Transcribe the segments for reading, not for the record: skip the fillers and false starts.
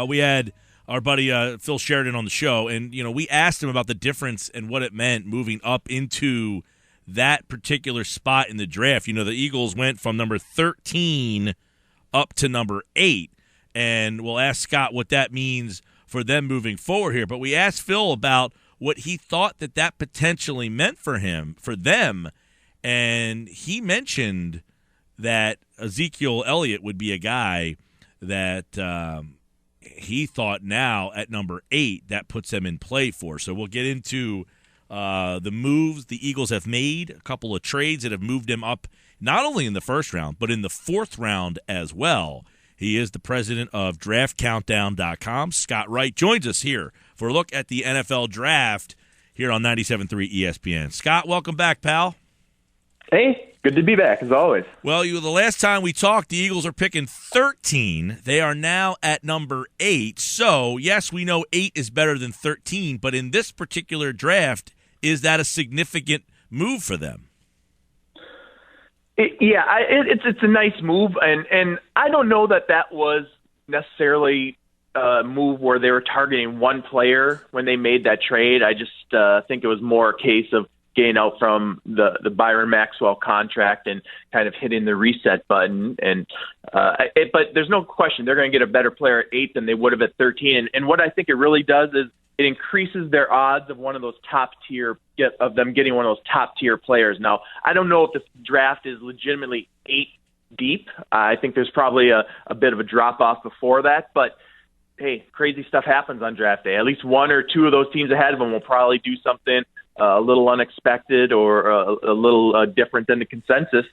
we had our buddy Phil Sheridan on the show, and we asked him about the difference and what it meant moving up into that particular spot in the draft. The Eagles went from number 13 up to number 8, and we'll ask Scott what that means for them moving forward here. But we asked Phil about what he thought that potentially meant for them, and he mentioned that Ezekiel Elliott would be a guy that he thought now at number 8 that puts them in play for. So we'll get into the moves the Eagles have made, a couple of trades that have moved him up not only in the first round, but in the 4th round as well. He is the president of DraftCountdown.com. Scott Wright joins us here for a look at the NFL Draft here on 97.3 ESPN. Scott, welcome back, pal. Hey, good to be back, as always. Well, the last time we talked, the Eagles are picking 13. They are now at number 8. So, yes, we know 8 is better than 13, but in this particular draft, is that a significant move for them? It's a nice move, and I don't know that was necessarily a move where they were targeting one player when they made that trade. I just think it was more a case of getting out from the Byron Maxwell contract and kind of hitting the reset button. But there's no question they're going to get a better player at 8 than they would have at 13. And what I think it really does is it increases their odds of one of those of them getting one of those top tier players. Now, I don't know if this draft is legitimately 8 deep. I think there's probably a bit of a drop off before that, but hey, crazy stuff happens on draft day. At least one or two of those teams ahead of them will probably do something a little unexpected or a little different than the consensus.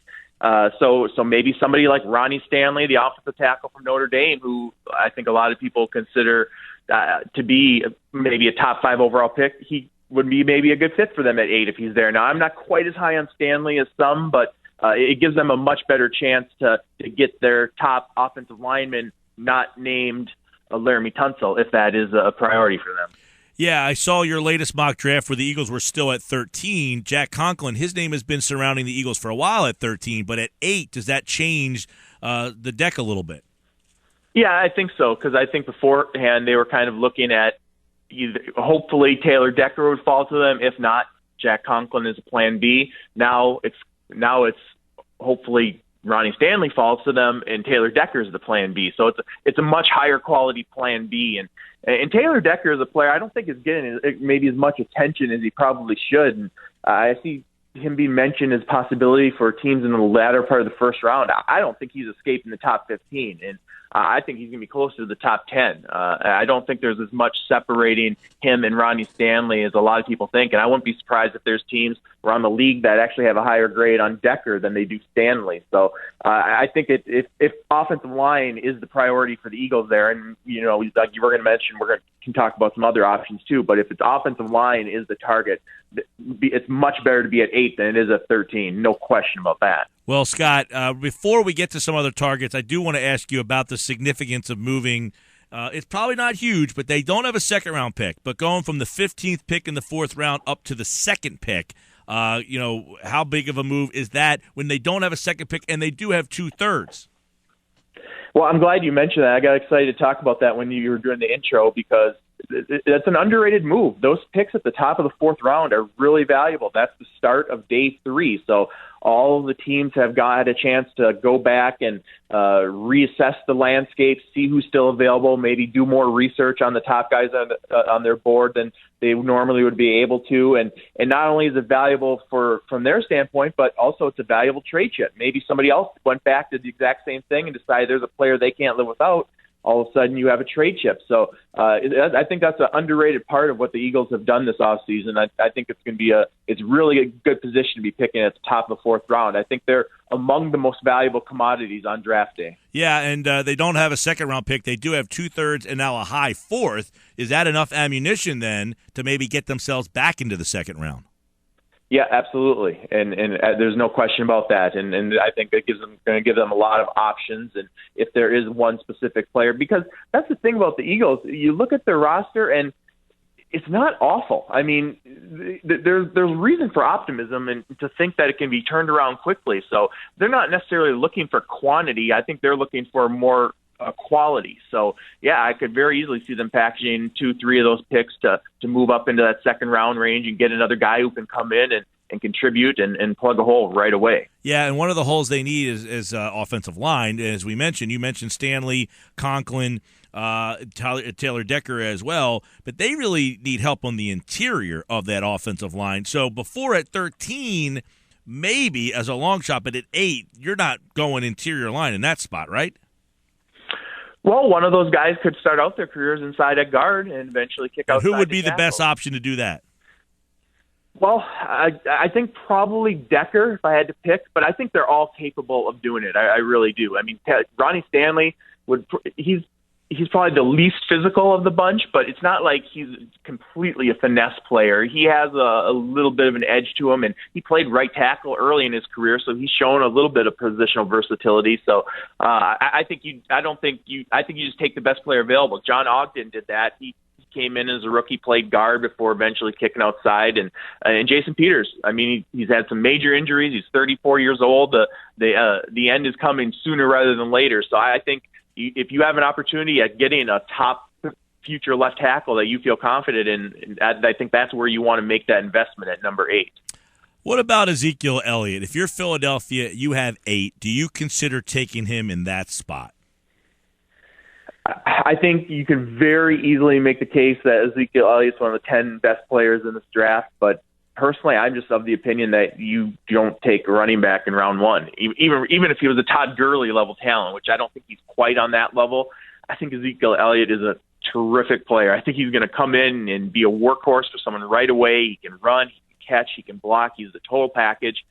So maybe somebody like Ronnie Stanley, the offensive tackle from Notre Dame, who I think a lot of people consider to be maybe a top 5 overall pick, he would be maybe a good fit for them at 8 if he's there. Now, I'm not quite as high on Stanley as some, but it gives them a much better chance to get their top offensive lineman not named Laramie Tunsil, if that is a priority for them. Yeah, I saw your latest mock draft where the Eagles were still at 13. Jack Conklin, his name has been surrounding the Eagles for a while at 13, but at 8, does that change the deck a little bit? Yeah, I think so, because I think beforehand they were kind of looking at hopefully Taylor Decker would fall to them. If not, Jack Conklin is a plan B. Now it's hopefully Ronnie Stanley falls to them and Taylor Decker is the plan B. So it's a much higher quality plan B. And Taylor Decker is a player I don't think is getting maybe as much attention as he probably should. And I see him being mentioned as possibility for teams in the latter part of the first round. I don't think he's escaping the top 15. And I think he's going to be closer to the top 10. I don't think there's as much separating him and Ronnie Stanley as a lot of people think, and I wouldn't be surprised if there's teams around the league that actually have a higher grade on Decker than they do Stanley. So I think if offensive line is the priority for the Eagles there, and like you were going to mention, can talk about some other options too, but if it's offensive line is the target, it's much better to be at 8 than it is at 13. No question about that. Well, Scott, before we get to some other targets, I do want to ask you about the significance of moving. It's probably not huge, but they don't have a second-round pick. But going from the 15th pick in the 4th round up to the 2nd pick, how big of a move is that when they don't have a second pick and they do have 2/3? Well, I'm glad you mentioned that. I got excited to talk about that when you were doing the intro because that's an underrated move. Those picks at the top of the 4th round are really valuable. That's the start of day 3. So all of the teams have got a chance to go back and reassess the landscape, see who's still available, maybe do more research on the top guys on their board than they normally would be able to. And not only is it valuable from their standpoint, but also it's a valuable trade chip. Maybe somebody else went back, did the exact same thing, and decided there's a player they can't live without. All of a sudden you have a trade chip. So I think that's an underrated part of what the Eagles have done this offseason. I think it's going to be it's really a good position to be picking at the top of the 4th round. I think they're among the most valuable commodities on draft day. Yeah, and they don't have a second-round pick. They do have 2/3 and now a high 4th. Is that enough ammunition then to maybe get themselves back into the 2nd round? Yeah, absolutely, and there's no question about that. And I think it going to give them a lot of options. And if there is one specific player, because that's the thing about the Eagles, you look at their roster and it's not awful. I mean, there's reason for optimism and to think that it can be turned around quickly. So they're not necessarily looking for quantity. I think they're looking for more quality. So, yeah, I could very easily see them packaging 2-3 of those picks to move up into that second round range and get another guy who can come in and contribute and plug a hole right away. Yeah, and one of the holes they need is offensive line. As we mentioned, you mentioned Stanley, Conklin, Taylor Decker as well, but they really need help on the interior of that offensive line. So before at 13, maybe as a long shot, but at 8, you're not going interior line in that spot, right? Well, one of those guys could start out their careers inside at guard and eventually kick out. Who would be the best option to do that? Well, I think probably Decker if I had to pick, but I think they're all capable of doing it. I really do. I mean, Ronnie Stanley he's probably the least physical of the bunch, but it's not like he's completely a finesse player. He has a little bit of an edge to him, and he played right tackle early in his career, so he's shown a little bit of positional versatility. So I think you just take the best player available. John Ogden did that. He came in as a rookie, played guard before eventually kicking outside, and Jason Peters. I mean, he's had some major injuries. He's 34 years old. The end is coming sooner rather than later. So I think if you have an opportunity at getting a top future left tackle that you feel confident in, I think that's where you want to make that investment at number 8. What about Ezekiel Elliott? If you're Philadelphia, you have 8. Do you consider taking him in that spot? I think you can very easily make the case that Ezekiel Elliott's one of the 10 best players in this draft, but personally, I'm just of the opinion that you don't take a running back in round 1. Even if he was a Todd Gurley level talent, which I don't think he's quite on that level, I think Ezekiel Elliott is a terrific player. I think he's going to come in and be a workhorse for someone right away. He can run, he can catch, he can block. He's the total package.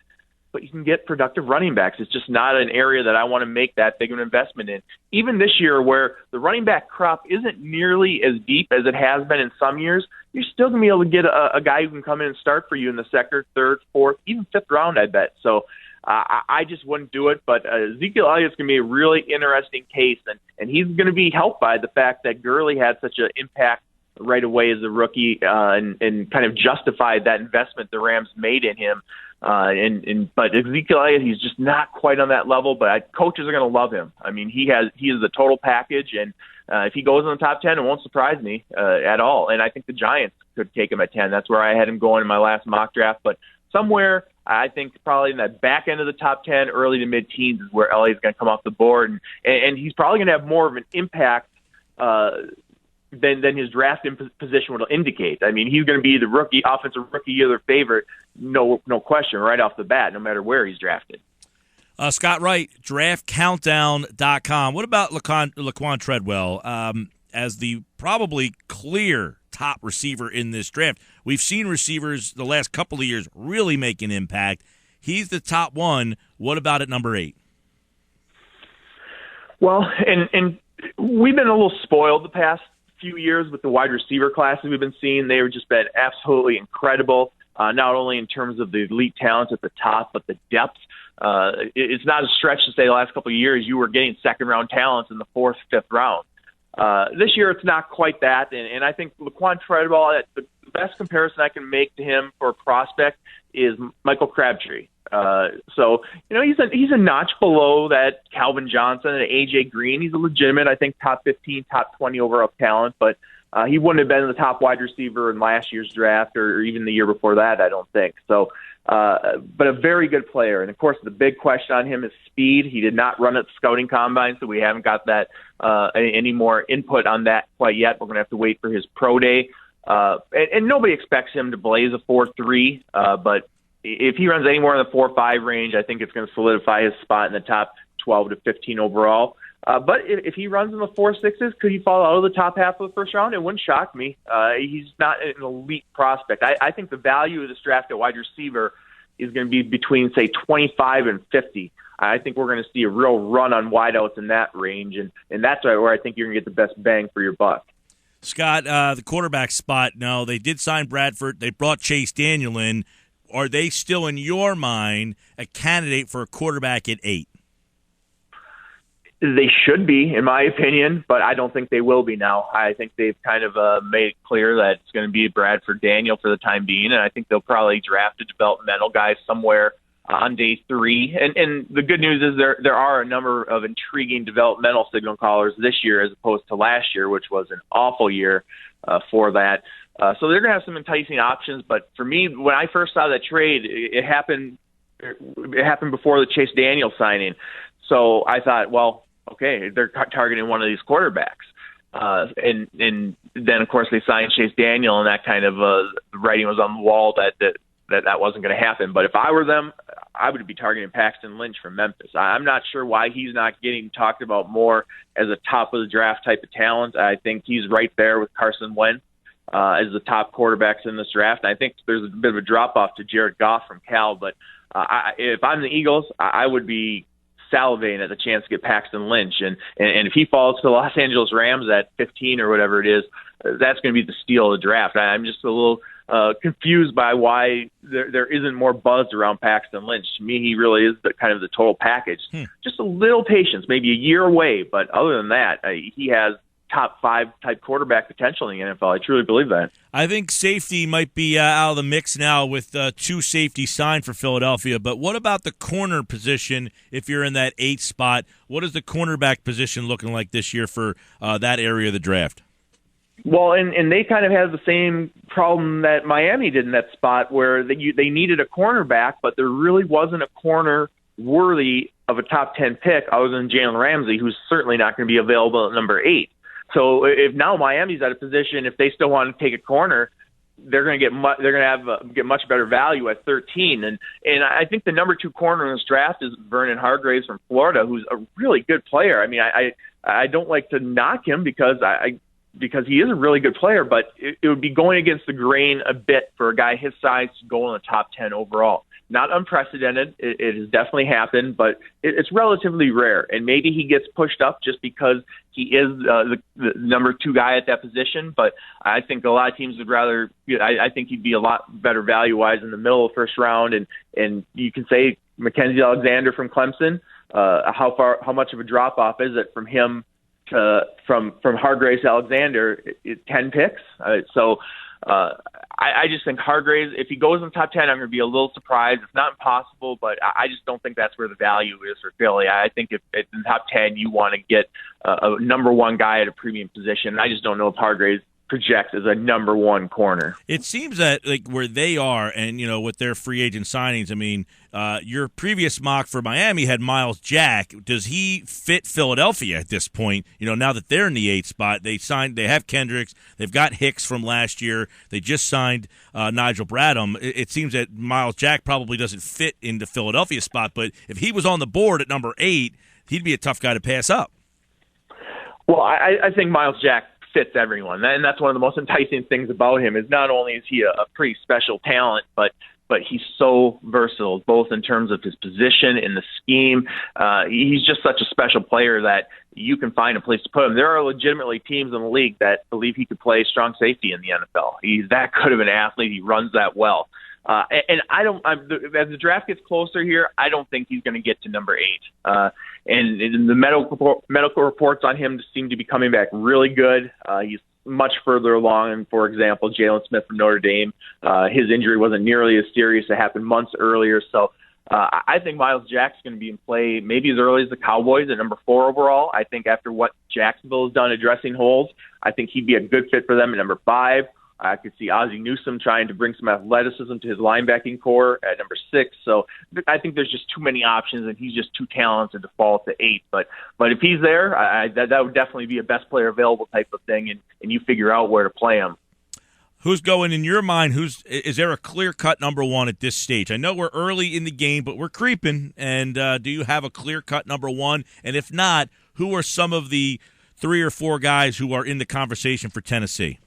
But you can get productive running backs. It's just not an area that I want to make that big of an investment in. Even this year where the running back crop isn't nearly as deep as it has been in some years, you're still going to be able to get a guy who can come in and start for you in the second, third, fourth, even fifth round, I bet. So I just wouldn't do it. But Ezekiel Elliott's going to be a really interesting case, and he's going to be helped by the fact that Gurley had such an impact right away as a rookie and kind of justified that investment the Rams made in him. But Ezekiel Elliott, he's just not quite on that level. But coaches are going to love him. I mean, he is the total package, and if he goes in the top 10, it won't surprise me at all. And I think the Giants could take him at 10. That's where I had him going in my last mock draft. But somewhere, I think probably in that back end of the top 10, early to mid-teens is where Elliott's going to come off the board, and he's probably going to have more of an impact than his draft position will indicate. I mean, he's going to be the offensive rookie of their favorite, no question, right off the bat, no matter where he's drafted. Scott Wright, draftcountdown.com. What about Laquon Treadwell as the probably clear top receiver in this draft? We've seen receivers the last couple of years really make an impact. He's the top one. What about at number 8? Well, and we've been a little spoiled the past few years with the wide receiver classes we've been seeing. They've just been absolutely incredible, not only in terms of the elite talents at the top, but the depth. It's not a stretch to say the last couple of years you were getting second-round talents in the 4th, 5th round. This year it's not quite that, and I think Laquon Treadwell, the best comparison I can make to him for a prospect is Michael Crabtree. So, he's a notch below that Calvin Johnson and A.J. Green. He's a legitimate, I think, top 15, top 20 overall talent, but he wouldn't have been the top wide receiver in last year's draft or even the year before that, I don't think. So, but a very good player. And, of course, the big question on him is speed. He did not run at the scouting combine, so we haven't got that any more input on that quite yet. We're going to have to wait for his pro day. And nobody expects him to blaze a 4.3, but if he runs any more in the 4.5 range, I think it's going to solidify his spot in the top 12 to 15 overall. But if he runs in the 4.6s, could he fall out of the top half of the first round? It wouldn't shock me. He's not an elite prospect. I think the value of this draft at wide receiver is going to be between, say, 25 and 50. I think we're going to see a real run on wideouts in that range, and that's where I think you're going to get the best bang for your buck. Scott, the quarterback spot, no, they did sign Bradford. They brought Chase Daniel in. Are they still, in your mind, a candidate for a quarterback at 8? They should be, in my opinion, but I don't think they will be now. I think they've kind of made it clear that it's going to be Bradford Daniel for the time being, and I think they'll probably draft a developmental guy somewhere on day 3. And the good news is there are a number of intriguing developmental signal callers this year as opposed to last year, which was an awful year for that. So they're going to have some enticing options. But for me, when I first saw that trade, it happened before the Chase Daniel signing. So I thought, well, okay, they're targeting one of these quarterbacks. And then, of course, they signed Chase Daniel, and that kind of the writing was on the wall that wasn't going to happen. But if I were them, I would be targeting Paxton Lynch from Memphis. I'm not sure why he's not getting talked about more as a top-of-the-draft type of talent. I think he's right there with Carson Wentz as the top quarterbacks in this draft. And I think there's a bit of a drop-off to Jared Goff from Cal. But if I'm the Eagles, I would be salivating at the chance to get Paxton Lynch. And if he falls to the Los Angeles Rams at 15 or whatever it is, that's going to be the steal of the draft. I'm just a little confused by why there isn't more buzz around Paxton Lynch. To me, he really is kind of the total package. Just a little patience, maybe a year away. But other than that, he has top 5 type quarterback potential in the NFL. I truly believe that. I think safety might be out of the mix now with 2 safeties signed for Philadelphia. But what about the corner position if you're in that 8th spot? What is the cornerback position looking like this year for that area of the draft? Well, and they kind of have the same problem that Miami did in that spot where they needed a cornerback, but there really wasn't a corner worthy of a top 10 pick other than Jalen Ramsey, who's certainly not going to be available at number 8. So if now Miami's at a position, if they still want to take a corner, they're going to get much better value at 13. And I think the number 2 corner in this draft is Vernon Hargreaves from Florida, who's a really good player. I mean, I don't like to knock him because he is a really good player, but it would be going against the grain a bit for a guy his size to go in the top 10 overall. Not unprecedented. It has definitely happened, but it's relatively rare. And maybe he gets pushed up just because he is the number 2 guy at that position. But I think a lot of teams would rather – I think he'd be a lot better value-wise in the middle of the first round. And you can say Mackenzie Alexander from Clemson, how much of a drop-off is it from him from Hargreaves to Alexander? 10 picks? I just think Hargreaves, if he goes in the top 10, I'm going to be a little surprised. It's not impossible, but I just don't think that's where the value is for Philly. I think if in the top 10 you want to get a number 1 guy at a premium position, I just don't know if Hargreaves projects as a number 1 corner. It seems that like where they are, and with their free agent signings, I mean, your previous mock for Miami had Myles Jack. Does he fit Philadelphia at this point? Now that they're in the 8th spot, they have Kendricks, they've got Hicks from last year, they just signed Nigel Bradham. It seems that Myles Jack probably doesn't fit into Philadelphia's spot, but if he was on the board at number 8, he'd be a tough guy to pass up. Well, I think Myles Jack fits everyone, and that's one of the most enticing things about him is not only is he a pretty special talent, but he's so versatile, both in terms of his position in the scheme. He's just such a special player that you can find a place to put him. There are legitimately teams in the league that believe he could play strong safety in the NFL. He's that good of an athlete. He runs that well. And as the draft gets closer here, I don't think he's going to get to number 8. And the medical reports on him seem to be coming back really good. He's much further along. And for example, Jalen Smith from Notre Dame, his injury wasn't nearly as serious. It happened months earlier. So I think Myles Jack's going to be in play maybe as early as the Cowboys at number 4 overall. I think after what Jacksonville has done addressing holes, I think he'd be a good fit for them at number 5. I could see Ozzie Newsome trying to bring some athleticism to his linebacking core at number 6. So I think there's just too many options, and he's just too talented to fall to 8. But if he's there, that would definitely be a best player available type of thing, and you figure out where to play him. Who's going in your mind? Is there a clear-cut number 1 at this stage? I know we're early in the game, but we're creeping. And do you have a clear-cut number 1? And if not, who are some of the 3 or 4 guys who are in the conversation for Tennessee?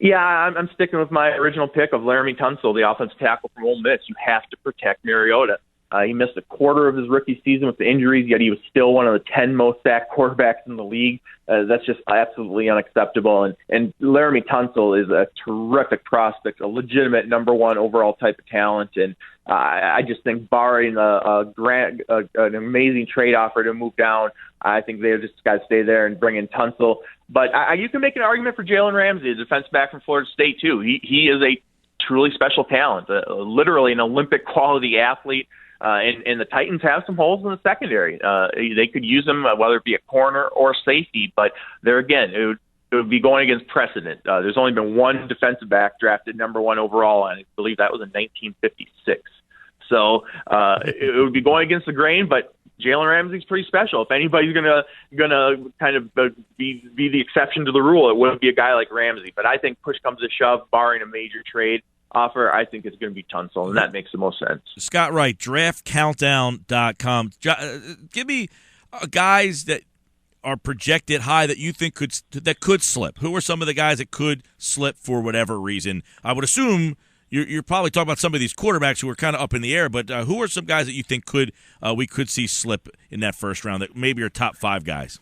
Yeah, I'm sticking with my original pick of Laramie Tunsil, the offensive tackle from Ole Miss. You have to protect Mariota. He missed a quarter of his rookie season with the injuries, yet he was still one of the 10 most sacked quarterbacks in the league. That's just absolutely unacceptable. And Laramie Tunsil is a terrific prospect, a legitimate number 1 overall type of talent. And I just think barring an amazing trade offer to move down, I think they've just got to stay there and bring in Tunsil. But you can make an argument for Jalen Ramsey, a defense back from Florida State, too. He is a truly special talent, literally an Olympic quality athlete. And the Titans have some holes in the secondary. They could use him, whether it be a corner or safety. But there again, it would be going against precedent. There's only been one defensive back drafted number 1 overall, and I believe that was in 1956. So it would be going against the grain, but Jalen Ramsey's pretty special. If anybody's gonna kind of be the exception to the rule, it wouldn't be a guy like Ramsey. But I think push comes to shove, barring a major trade offer, I think it's going to be Tunsil, and that makes the most sense. Scott Wright, draftcountdown.com. Give me guys that are projected high that you think could slip. Who are some of the guys that could slip for whatever reason? I would assume you're probably talking about some of these quarterbacks who are kind of up in the air, but who are some guys that you think we could see slip in that first round that maybe are top 5 guys?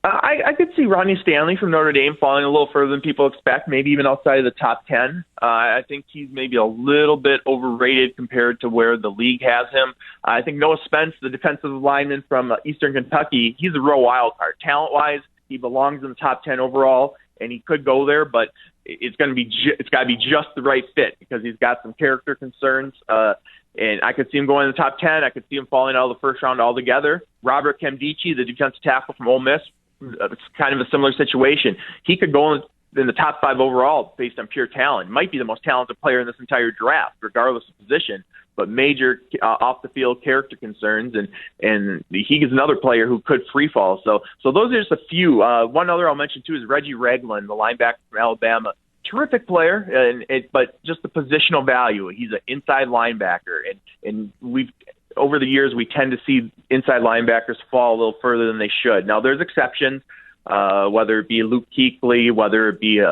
I could see Rodney Stanley from Notre Dame falling a little further than people expect, maybe even outside of the top 10. I think he's maybe a little bit overrated compared to where the league has him. I think Noah Spence, the defensive lineman from Eastern Kentucky, he's a real wild card. Talent-wise, he belongs in the top 10 overall, and he could go there, but it's got to be just the right fit because he's got some character concerns. And I could see him going in the top 10. I could see him falling out of the first round altogether. Robert Nkemdiche, the defensive tackle from Ole Miss, it's kind of a similar situation. He could go in the top 5 overall based on pure talent. Might be the most talented player in this entire draft, regardless of position, but major off-the-field character concerns, and he is another player who could free fall. So those are just a few. One other I'll mention, too, is Reggie Ragland, the linebacker from Alabama. Terrific player, but just the positional value. He's an inside linebacker, and we've over the years, we tend to see inside linebackers fall a little further than they should. Now, there's exceptions, whether it be Luke Kuechly, whether it be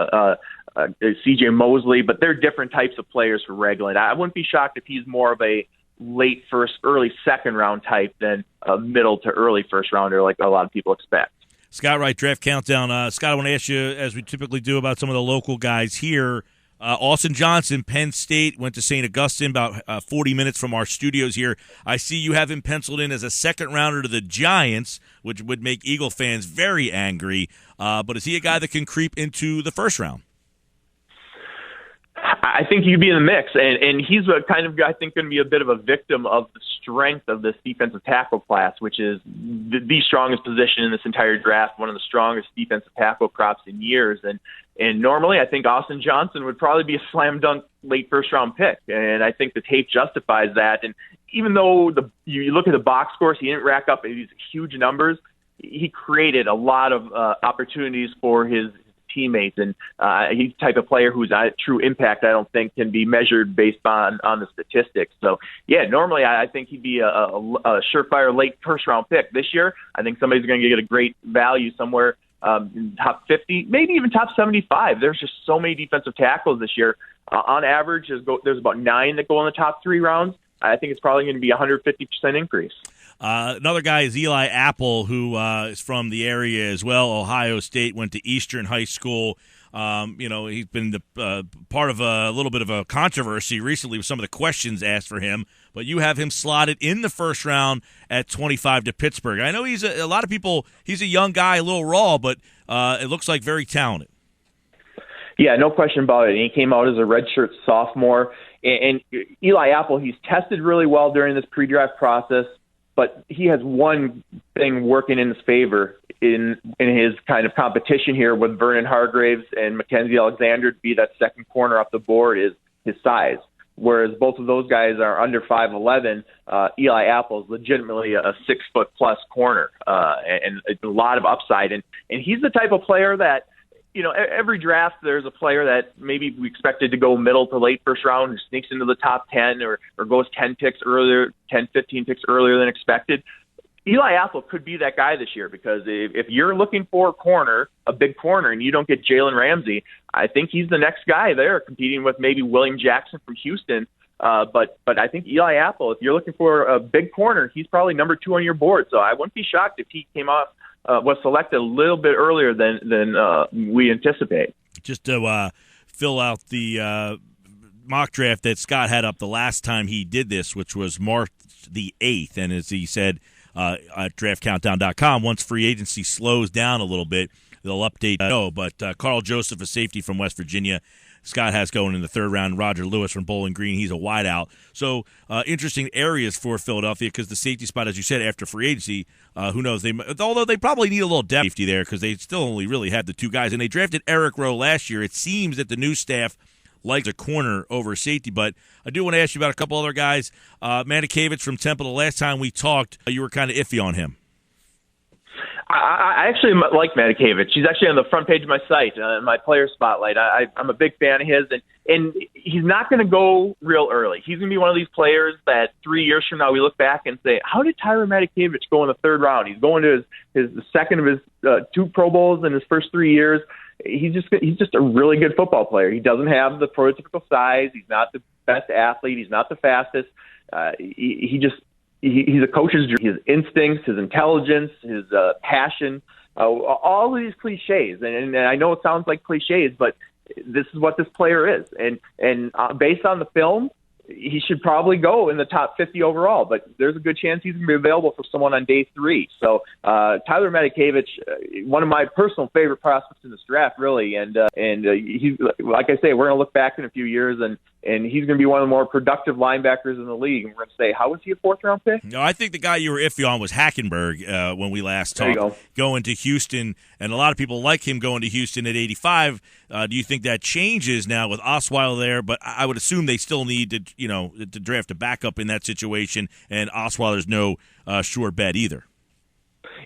C.J. Mosley, but they're different types of players for Ragland. I wouldn't be shocked if he's more of a late first, early second round type than a middle to early first rounder like a lot of people expect. Scott Wright, Draft Countdown. Scott, I want to ask you, as we typically do, about some of the local guys here. Austin Johnson, Penn State, went to St. Augustine, about 40 minutes from our studios here. I see you have him penciled in as a second-rounder to the Giants, which would make Eagle fans very angry. But is he a guy that can creep into the first round? I think he'd be in the mix, and he's a kind of guy I think going to be a bit of a victim of the strength of this defensive tackle class, which is the strongest position in this entire draft, one of the strongest defensive tackle crops in years. And normally I think Austin Johnson would probably be a slam dunk late first round pick, and I think the tape justifies that. And even though you look at the box scores, he didn't rack up these huge numbers. He created a lot of opportunities for his teammates, and he's the type of player whose true impact I don't think can be measured based on the statistics. So yeah, normally I think he'd be a surefire late first round pick. This year I think somebody's going to get a great value somewhere in top 50, maybe even top 75. There's just so many defensive tackles this year. On average, there's about 9 that go in the top 3 rounds. I think it's probably going to be a 150% increase. Another guy is Eli Apple, who is from the area as well. Ohio State, went to Eastern High School. He's been part of a little bit of a controversy recently with some of the questions asked for him. But you have him slotted in the first round at 25 to Pittsburgh. I know he's a lot of people. He's a young guy, a little raw, but it looks like very talented. Yeah, no question about it. And he came out as a redshirt sophomore. And Eli Apple, he's tested really well during this pre-draft process. But he has one thing working in his favor in his kind of competition here with Vernon Hargraves and Mackenzie Alexander to be that second corner off the board is his size. Whereas both of those guys are under 5'11", Eli Apple is legitimately a 6-foot-plus corner and a lot of upside. And he's the type of player that, every draft there's a player that maybe we expected to go middle to late first round who sneaks into the top 10 or goes 10 picks earlier, 10, 15 picks earlier than expected. Eli Apple could be that guy this year because if you're looking for a big corner, and you don't get Jalen Ramsey, I think he's the next guy there competing with maybe William Jackson from Houston. But I think Eli Apple, if you're looking for a big corner, he's probably number 2 on your board. So I wouldn't be shocked if he came off was selected a little bit earlier than we anticipate. Just to fill out the mock draft that Scott had up the last time he did this, which was March the 8th, and as he said at draftcountdown.com, once free agency slows down a little bit, they'll update. But Carl Joseph, a safety from West Virginia. Scott has going in the third round. Roger Lewis from Bowling Green, he's a wideout. So interesting areas for Philadelphia because the safety spot, as you said, after free agency, who knows? Although they probably need a little depth safety there because they still only really have the two guys. And they drafted Eric Rowe last year. It seems that the new staff likes a corner over safety. But I do want to ask you about a couple other guys. Matakevich from Temple, the last time we talked, you were kind of iffy on him. I actually like Matakevich. He's actually on the front page of my site, my player spotlight. I'm a big fan of his, and he's not going to go real early. He's going to be one of these players that 3 years from now we look back and say, how did Tyler Matakevich go in the third round? He's going to the second of his 2 Pro Bowls in his first 3 years. He's just a really good football player. He doesn't have the prototypical size. He's not the best athlete. He's not the fastest. He's a coach's dream. His instincts, his intelligence, his passion, all of these cliches. And I know it sounds like cliches, but this is what this player is. And based on the film, he should probably go in the top 50 overall, but there's a good chance he's going to be available for someone on day 3. So Tyler Matakevich, one of my personal favorite prospects in this draft, really. And he's, like I say, we're going to look back in a few years, and he's going to be one of the more productive linebackers in the league. And we're going to say, how was he a 4th-round pick? No, I think the guy you were iffy on was Hackenberg when we last talked. Going to Houston, and a lot of people like him going to Houston at 85. Do you think that changes now with Osweiler there? But I would assume they still need to draft a backup in that situation, and Osweiler's no sure bet either.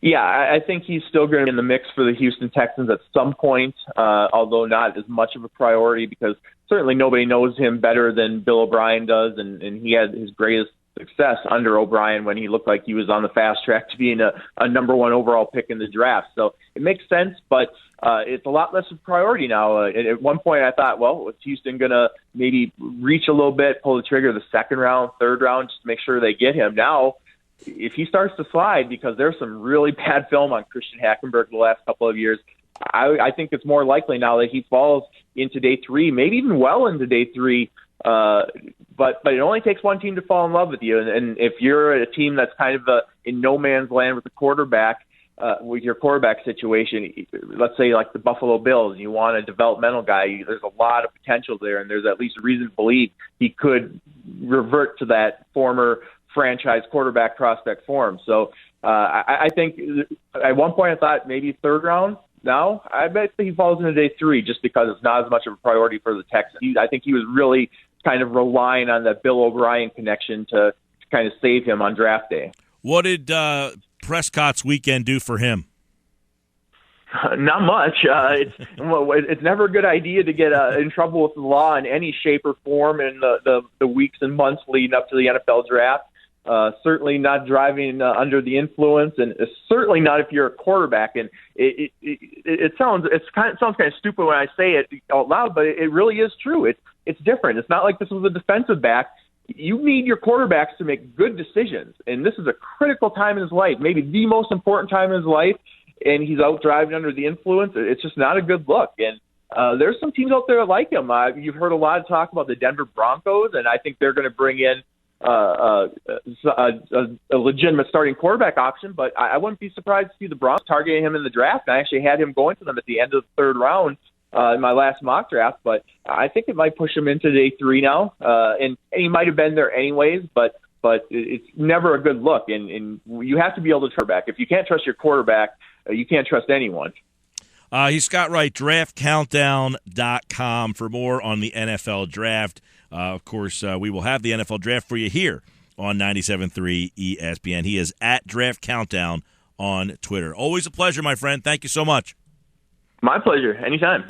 Yeah, I think he's still going to be in the mix for the Houston Texans at some point, although not as much of a priority because certainly nobody knows him better than Bill O'Brien does, and he had his greatest success under O'Brien when he looked like he was on the fast track to being a number 1 overall pick in the draft. So it makes sense, but it's a lot less of a priority now. At one point I thought, well, was Houston going to maybe reach a little bit, pull the trigger the 2nd round, 3rd round, just to make sure they get him? Now, if he starts to slide, because there's some really bad film on Christian Hackenberg the last couple of years, I think it's more likely now that he falls into day 3, maybe even well into day 3. But it only takes one team to fall in love with you. And if you're a team that's kind of in no man's land with the quarterback, with your quarterback situation, let's say like the Buffalo Bills, and you want a developmental guy, there's a lot of potential there, and there's at least a reason to believe he could revert to that former franchise quarterback prospect form. So I think at one point I thought maybe 3rd round. Now I bet he falls into day 3 just because it's not as much of a priority for the Texans. I think he was really kind of relying on that Bill O'Brien connection to kind of save him on draft day. What did Prescott's weekend do for him? Not much. It's never a good idea to get in trouble with the law in any shape or form in the weeks and months leading up to the NFL draft. Certainly not driving under the influence, and certainly not if you're a quarterback. And it sounds kind of stupid when I say it out loud, but it really is true. It's different. It's not like this was a defensive back. You need your quarterbacks to make good decisions, and this is a critical time in his life, maybe the most important time in his life, and he's out driving under the influence. It's just not a good look. And there's some teams out there that like him. You've heard a lot of talk about the Denver Broncos, and I think they're going to bring in a legitimate starting quarterback option, but I wouldn't be surprised to see the Broncos targeting him in the draft. I actually had him going to them at the end of the 3rd round in my last mock draft, but I think it might push him into day 3 now, and he might have been there anyways, but it's never a good look, and you have to be able to trust quarterback. If you can't trust your quarterback, you can't trust anyone. He's Scott Wright, draftcountdown.com for more on the NFL draft. Of course, we will have the NFL draft for you here on 97.3 ESPN. He is at Draft Countdown on Twitter. Always a pleasure, my friend. Thank you so much. My pleasure. Anytime.